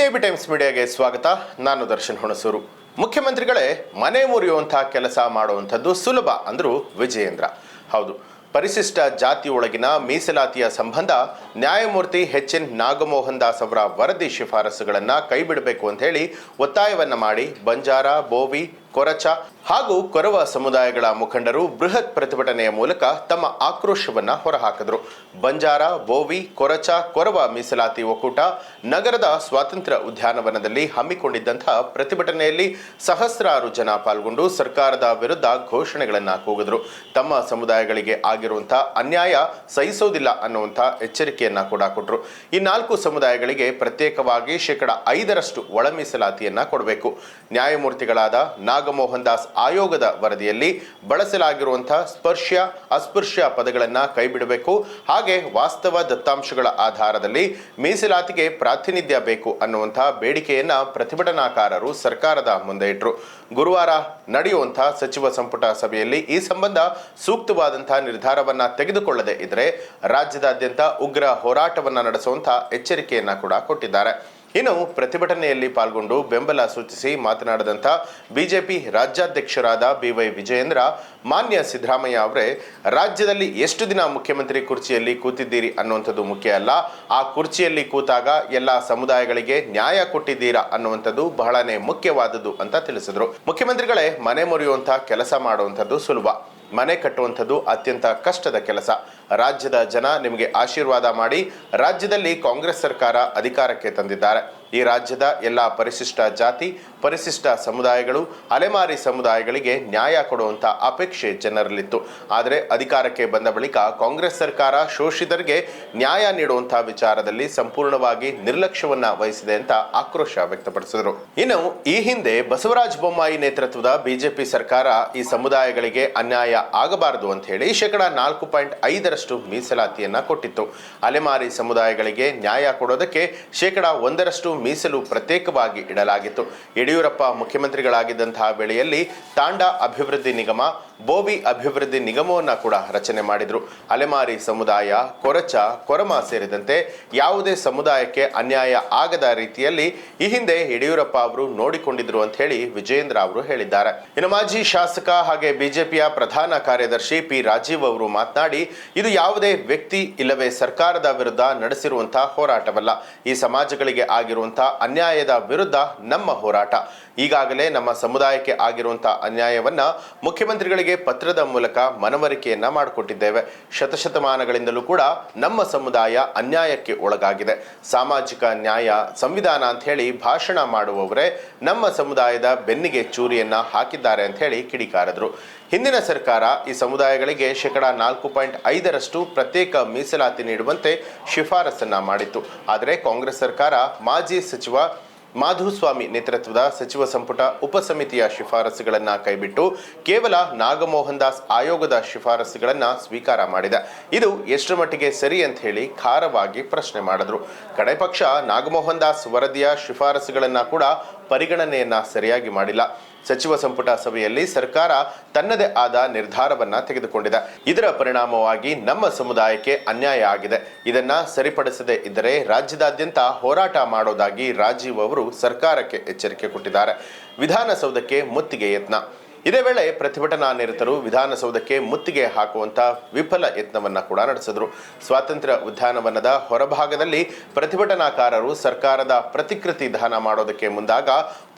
ವಿಜಯಬಿ times ಮೀಡಿಯಾಗೆ ಸ್ವಾಗತ. ನಾನು ದರ್ಶನ್ ಹುಣಸೂರು. ಮುಖ್ಯಮಂತ್ರಿಗಳೇ ಮನೆ ಮುರಿಯುವಂತಹ ಕೆಲಸ ಮಾಡುವಂಥದ್ದು ಸುಲಭ ಅಂದ್ರು ವಿಜಯೇಂದ್ರ. ಹೌದು, ಪರಿಶಿಷ್ಟ ಜಾತಿಯೊಳಗಿನ ಮೀಸಲಾತಿಯ ಸಂಬಂಧ ನ್ಯಾಯಮೂರ್ತಿ ಎಚ್.ಎನ್. ನಾಗಮೋಹನ್ ದಾಸ್ ಅವರ ವರದಿ ಶಿಫಾರಸುಗಳನ್ನು ಕೈಬಿಡಬೇಕು ಅಂತ ಹೇಳಿ ಒತ್ತಾಯವನ್ನ ಮಾಡಿ ಬಂಜಾರ, ಬೋವಿ, ಕೊರಚ ಹಾಗೂ ಕೊರವ ಸಮುದಾಯಗಳ ಮುಖಂಡರು ಬೃಹತ್ ಪ್ರತಿಭಟನೆಯ ಮೂಲಕ ತಮ್ಮ ಆಕ್ರೋಶವನ್ನ ಹೊರಹಾಕಿದ್ರು. ಬಂಜಾರ, ಬೋವಿ, ಕೊರಚ, ಕೊರವ ಮೀಸಲಾತಿ ಒಕ್ಕೂಟ ನಗರದ ಸ್ವಾತಂತ್ರ್ಯ ಉದ್ಯಾನವನದಲ್ಲಿ ಹಮ್ಮಿಕೊಂಡಿದ್ದಂತಹ ಪ್ರತಿಭಟನೆಯಲ್ಲಿ ಸಹಸ್ರಾರು ಜನ ಪಾಲ್ಗೊಂಡು ಸರ್ಕಾರದ ವಿರುದ್ಧ ಘೋಷಣೆಗಳನ್ನ ಕೂಗಿದ್ರು. ತಮ್ಮ ಸಮುದಾಯಗಳಿಗೆ ಆಗಿರುವಂತಹ ಅನ್ಯಾಯ ಸಹಿಸೋದಿಲ್ಲ ಅನ್ನುವಂಥ ಎಚ್ಚರಿಕೆಯನ್ನ ಕೂಡ ಕೊಟ್ಟರು. ಈ 4 ಸಮುದಾಯಗಳಿಗೆ ಪ್ರತ್ಯೇಕವಾಗಿ 5% ಒಳ ಮೀಸಲಾತಿಯನ್ನ ಕೊಡಬೇಕು. ನ್ಯಾಯಮೂರ್ತಿಗಳಾದ ನಾಗಮೋಹನ್ ದಾಸ್ ಆಯೋಗದ ವರದಿಯಲ್ಲಿ ಬಳಸಲಾಗಿರುವಂತಹ ಸ್ಪರ್ಶ್ಯ, ಅಸ್ಪೃಶ್ಯ ಪದಗಳನ್ನು ಕೈಬಿಡಬೇಕು. ಹಾಗೆ ವಾಸ್ತವ ದತ್ತಾಂಶಗಳ ಆಧಾರದಲ್ಲಿ ಮೀಸಲಾತಿಗೆ ಪ್ರಾತಿನಿಧ್ಯ ಬೇಕು ಅನ್ನುವಂತಹ ಬೇಡಿಕೆಯನ್ನ ಪ್ರತಿಭಟನಾಕಾರರು ಸರ್ಕಾರದ ಮುಂದೆ ಇಟ್ಟರು. ಗುರುವಾರ ನಡೆಯುವಂತಹ ಸಚಿವ ಸಂಪುಟ ಸಭೆಯಲ್ಲಿ ಈ ಸಂಬಂಧ ಸೂಕ್ತವಾದಂತಹ ನಿರ್ಧಾರವನ್ನ ತೆಗೆದುಕೊಳ್ಳದೆ ಇದ್ರೆ ರಾಜ್ಯದಾದ್ಯಂತ ಉಗ್ರ ಹೋರಾಟವನ್ನ ನಡೆಸುವಂತಹ ಎಚ್ಚರಿಕೆಯನ್ನ ಕೂಡ ಕೊಟ್ಟಿದ್ದಾರೆ. ಇನ್ನು ಪ್ರತಿಭಟನೆಯಲ್ಲಿ ಪಾಲ್ಗೊಂಡು ಬೆಂಬಲ ಸೂಚಿಸಿ ಮಾತನಾಡಿದಂಥ ಬಿಜೆಪಿ ರಾಜ್ಯಾಧ್ಯಕ್ಷರಾದ ಬಿ.ವೈ. ವಿಜಯೇಂದ್ರ, ಮಾನ್ಯ ಸಿದ್ದರಾಮಯ್ಯ ಅವರೇ, ರಾಜ್ಯದಲ್ಲಿ ಎಷ್ಟು ದಿನ ಮುಖ್ಯಮಂತ್ರಿ ಕುರ್ಚಿಯಲ್ಲಿ ಕೂತಿದ್ದೀರಿ ಅನ್ನುವಂಥದ್ದು ಮುಖ್ಯ ಅಲ್ಲ, ಆ ಕುರ್ಚಿಯಲ್ಲಿ ಕೂತಾಗ ಎಲ್ಲ ಸಮುದಾಯಗಳಿಗೆ ನ್ಯಾಯ ಕೊಟ್ಟಿದ್ದೀರಾ ಅನ್ನುವಂಥದ್ದು ಬಹಳನೇ ಮುಖ್ಯವಾದದ್ದು ಅಂತ ತಿಳಿಸಿದ್ರು. ಮುಖ್ಯಮಂತ್ರಿಗಳೇ, ಮನೆ ಮುರಿಯುವಂತಹ ಕೆಲಸ ಮಾಡುವಂಥದ್ದು ಸುಲಭ, ಮನೆ ಕಟ್ಟುವಂಥದ್ದು ಅತ್ಯಂತ ಕಷ್ಟದ ಕೆಲಸ. ರಾಜ್ಯದ ಜನ ನಿಮಗೆ ಆಶೀರ್ವಾದ ಮಾಡಿ ರಾಜ್ಯದಲ್ಲಿ ಕಾಂಗ್ರೆಸ್ ಸರ್ಕಾರ ಅಧಿಕಾರಕ್ಕೆ ತಂದಿದ್ದಾರೆ. ಈ ರಾಜ್ಯದ ಎಲ್ಲ ಪರಿಶಿಷ್ಟ ಜಾತಿ, ಪರಿಶಿಷ್ಟ ಸಮುದಾಯಗಳು, ಅಲೆಮಾರಿ ಸಮುದಾಯಗಳಿಗೆ ನ್ಯಾಯ ಕೊಡುವಂಥ ಅಪೇಕ್ಷೆ ಜನರಲ್ಲಿತ್ತು. ಆದರೆ ಅಧಿಕಾರಕ್ಕೆ ಬಂದ ಬಳಿಕ ಕಾಂಗ್ರೆಸ್ ಸರ್ಕಾರ ಶೋಷಿತರಿಗೆ ನ್ಯಾಯ ನೀಡುವಂತಹ ವಿಚಾರದಲ್ಲಿ ಸಂಪೂರ್ಣವಾಗಿ ನಿರ್ಲಕ್ಷ್ಯವನ್ನ ವಹಿಸಿದೆ ಅಂತ ಆಕ್ರೋಶ ವ್ಯಕ್ತಪಡಿಸಿದರು. ಇನ್ನು ಈ ಹಿಂದೆ ಬಸವರಾಜ ಬೊಮ್ಮಾಯಿ ನೇತೃತ್ವದ ಬಿಜೆಪಿ ಸರ್ಕಾರ ಈ ಸಮುದಾಯಗಳಿಗೆ ಅನ್ಯಾಯ ಆಗಬಾರದು ಅಂತ ಹೇಳಿ 4.5% ಮೀಸಲಾತಿಯನ್ನ ಕೊಟ್ಟಿತ್ತು. ಅಲೆಮಾರಿ ಸಮುದಾಯಗಳಿಗೆ ನ್ಯಾಯ ಕೊಡೋದಕ್ಕೆ 1% ಮೀಸಲು ಪ್ರತ್ಯೇಕವಾಗಿ ಇಡಲಾಗಿತ್ತು. ಯಡಿಯೂರಪ್ಪ ಮುಖ್ಯಮಂತ್ರಿಗಳಾಗಿದ್ದಂತಹ ವೇಳೆಯಲ್ಲಿ ತಾಂಡಾ ಅಭಿವೃದ್ಧಿ ನಿಗಮ, ಬೋವಿ ಅಭಿವೃದ್ಧಿ ನಿಗಮವನ್ನ ಕೂಡ ರಚನೆ ಮಾಡಿದ್ರು. ಅಲೆಮಾರಿ ಸಮುದಾಯ, ಕೊರಚ, ಕೊರಮ ಸೇರಿದಂತೆ ಯಾವುದೇ ಸಮುದಾಯಕ್ಕೆ ಅನ್ಯಾಯ ಆಗದ ರೀತಿಯಲ್ಲಿ ಈ ಹಿಂದೆ ಯಡಿಯೂರಪ್ಪ ಅವರು ನೋಡಿಕೊಂಡಿದ್ರು ಅಂತ ಹೇಳಿ ವಿಜಯೇಂದ್ರ ಅವರು ಹೇಳಿದ್ದಾರೆ. ಇನ್ನು ಮಾಜಿ ಶಾಸಕ ಹಾಗೆ ಬಿಜೆಪಿಯ ಪ್ರಧಾನ ಕಾರ್ಯದರ್ಶಿ ಪಿ. ರಾಜೀವ್ ಅವರು ಮಾತನಾಡಿ, ಇದು ಯಾವುದೇ ವ್ಯಕ್ತಿ ಇಲ್ಲವೇ ಸರ್ಕಾರದ ವಿರುದ್ಧ ನಡೆಸಿರುವಂತಹ ಹೋರಾಟವಲ್ಲ. ಈ ಸಮಾಜಗಳಿಗೆ ಆಗಿರುವಂತಹ ಅನ್ಯಾಯದ ವಿರುದ್ಧ ನಮ್ಮ ಹೋರಾಟ. ಈಗಾಗಲೇ ನಮ್ಮ ಸಮುದಾಯಕ್ಕೆ ಆಗಿರುವಂತಹ ಅನ್ಯಾಯವನ್ನ ಮುಖ್ಯಮಂತ್ರಿಗಳಿಗೆ ಪತ್ರದ ಮೂಲಕ ಮನವರಿಕೆಯನ್ನ ಮಾಡಿಕೊಟ್ಟಿದ್ದೇವೆ. ಶತಶತಮಾನಗಳಿಂದಲೂ ಕೂಡ ನಮ್ಮ ಸಮುದಾಯ ಅನ್ಯಾಯಕ್ಕೆ ಒಳಗಾಗಿದೆ. ಸಾಮಾಜಿಕ ನ್ಯಾಯ, ಸಂವಿಧಾನ ಅಂತ ಹೇಳಿ ಭಾಷಣ ಮಾಡುವವರೇ ನಮ್ಮ ಸಮುದಾಯದ ಬೆನ್ನಿಗೆ ಚೂರಿಯನ್ನ ಹಾಕಿದ್ದಾರೆ ಅಂತ ಹೇಳಿ ಕಿಡಿಕಾರದ್ರು. ಹಿಂದಿನ ಸರ್ಕಾರ ಈ ಸಮುದಾಯಗಳಿಗೆ 4.5% ಪ್ರತ್ಯೇಕ ಮೀಸಲಾತಿ ನೀಡುವಂತೆ ಶಿಫಾರಸನ್ನ ಮಾಡಿತ್ತು. ಆದರೆ ಕಾಂಗ್ರೆಸ್ ಸರ್ಕಾರ ಮಾಜಿ ಸಚಿವ ಮಾಧುಸ್ವಾಮಿ ನೇತೃತ್ವದ ಸಚಿವ ಸಂಪುಟ ಉಪಸಮಿತಿಯ ಶಿಫಾರಸುಗಳನ್ನು ಕೈಬಿಟ್ಟು ಕೇವಲ ನಾಗಮೋಹನ್ ದಾಸ್ ಆಯೋಗದ ಶಿಫಾರಸುಗಳನ್ನು ಸ್ವೀಕಾರ ಮಾಡಿದೆ. ಇದು ಎಷ್ಟರ ಮಟ್ಟಿಗೆ ಸರಿ ಅಂತ ಹೇಳಿ ಖಾರವಾಗಿ ಪ್ರಶ್ನೆ ಮಾಡಿದ್ರು. ಕಡೆ ಪಕ್ಷ ನಾಗಮೋಹನ್ ದಾಸ್ ವರದಿಯ ಶಿಫಾರಸುಗಳನ್ನು ಕೂಡ ಪರಿಗಣನೆಯನ್ನ ಸರಿಯಾಗಿ ಮಾಡಿಲ್ಲ. ಸಚಿವ ಸಂಪುಟ ಸಭೆಯಲ್ಲಿ ಸರ್ಕಾರ ತನ್ನದೇ ಆದ ನಿರ್ಧಾರವನ್ನ ತೆಗೆದುಕೊಂಡಿದೆ. ಇದರ ಪರಿಣಾಮವಾಗಿ ನಮ್ಮ ಸಮುದಾಯಕ್ಕೆ ಅನ್ಯಾಯ ಆಗಿದೆ. ಇದನ್ನ ಸರಿಪಡಿಸದೇ ಇದ್ದರೆ ರಾಜ್ಯದಾದ್ಯಂತ ಹೋರಾಟ ಮಾಡೋದಾಗಿ ರಾಜೀವ್ ಅವರು ಸರ್ಕಾರಕ್ಕೆ ಎಚ್ಚರಿಕೆ ಕೊಟ್ಟಿದ್ದಾರೆ. ವಿಧಾನಸೌಧಕ್ಕೆ ಮುತ್ತಿಗೆ ಯತ್ನ. ಇದೇ ವೇಳೆ ಪ್ರತಿಭಟನಾ ನಿರತರು ವಿಧಾನಸೌಧಕ್ಕೆ ಮುತ್ತಿಗೆ ಹಾಕುವಂತ ವಿಫಲ ಯತ್ನವನ್ನ ಕೂಡ ನಡೆಸಿದ್ರು. ಸ್ವಾತಂತ್ರ್ಯ ಉದ್ಯಾನವನದ ಹೊರಭಾಗದಲ್ಲಿ ಪ್ರತಿಭಟನಾಕಾರರು ಸರ್ಕಾರದ ಪ್ರತಿಕೃತಿ ದಹನ ಮಾಡೋದಕ್ಕೆ ಮುಂದಾಗ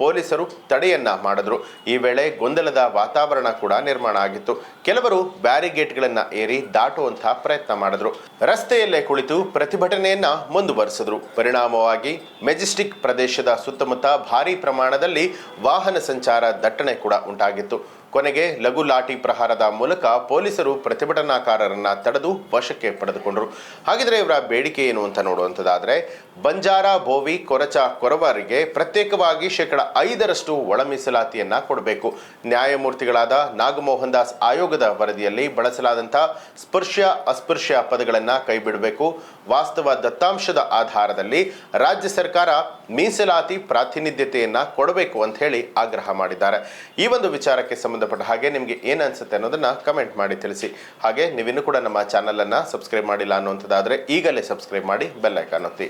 ಪೊಲೀಸರು ತಡೆಯನ್ನ ಮಾಡಿದ್ರು. ಈ ವೇಳೆ ಗೊಂದಲದ ವಾತಾವರಣ ಕೂಡ ನಿರ್ಮಾಣ ಆಗಿತ್ತು. ಕೆಲವರು ಬ್ಯಾರಿಗೇಟ್ಗಳನ್ನ ಏರಿ ದಾಟುವಂತಹ ಪ್ರಯತ್ನ ಮಾಡಿದ್ರು. ರಸ್ತೆಯಲ್ಲೇ ಕುಳಿತು ಪ್ರತಿಭಟನೆಯನ್ನ ಮುಂದುವರೆಸಿದ್ರು. ಪರಿಣಾಮವಾಗಿ ಮೆಜೆಸ್ಟಿಕ್ ಪ್ರದೇಶದ ಸುತ್ತಮುತ್ತ ಭಾರೀ ಪ್ರಮಾಣದಲ್ಲಿ ವಾಹನ ಸಂಚಾರ ದಟ್ಟಣೆ ಕೂಡ ಉಂಟಾಗಿತ್ತು. ಕೊನೆಗೆ ಲಘು ಲಾಠಿ ಪ್ರಹಾರದ ಮೂಲಕ ಪೊಲೀಸರು ಪ್ರತಿಭಟನಾಕಾರರನ್ನ ತಡೆದು ವಶಕ್ಕೆ ಪಡೆದುಕೊಂಡರು. ಹಾಗಿದ್ರೆ ಇವರ ಬೇಡಿಕೆ ಏನು ಅಂತ ನೋಡುವಂಥದ್ದಾದ್ರೆ, ಬಂಜಾರ, ಬೋವಿ, ಕೊರಚ, ಕೊರವರಿಗೆ ಪ್ರತ್ಯೇಕವಾಗಿ 5% ಒಳ ಮೀಸಲಾತಿಯನ್ನ ಕೊಡಬೇಕು. ನ್ಯಾಯಮೂರ್ತಿಗಳಾದ ನಾಗಮೋಹನ್ ದಾಸ್ ಆಯೋಗದ ವರದಿಯಲ್ಲಿ ಬಳಸಲಾದಂತಹ ಸ್ಪರ್ಶ್ಯ, ಅಸ್ಪೃಶ್ಯ ಪದಗಳನ್ನ ಕೈಬಿಡಬೇಕು. ವಾಸ್ತವ ದತ್ತಾಂಶದ ಆಧಾರದಲ್ಲಿ ರಾಜ್ಯ ಸರ್ಕಾರ ಮೀಸಲಾತಿ ಪ್ರಾತಿನಿಧ್ಯತೆಯನ್ನ ಕೊಡಬೇಕು ಅಂತ ಹೇಳಿ ಆಗ್ರಹ ಮಾಡಿದ್ದಾರೆ. ಈ ಒಂದು ವಿಚಾರಕ್ಕೆ ಸಂಬಂಧಪಟ್ಟ ಹಾಗೆ ನಿಮಗೆ ಏನು ಅನ್ಸುತ್ತೆ ಅನ್ನೋದನ್ನ ಕಮೆಂಟ್ ಮಾಡಿ ತಿಳಿಸಿ. ಹಾಗೆ ನೀವಿನ್ನೂ ಕೂಡ ನಮ್ಮ ಚಾನಲ್ ಅನ್ನ ಸಬ್ಸ್ಕ್ರೈಬ್ ಮಾಡಿಲ್ಲ ಅನ್ನುವಂಥದ್ದಾದ್ರೆ ಈಗಲೇ ಸಬ್ಸ್ಕ್ರೈಬ್ ಮಾಡಿ ಬೆಲ್ ಐಕಾನ್ ಒತ್ತಿ.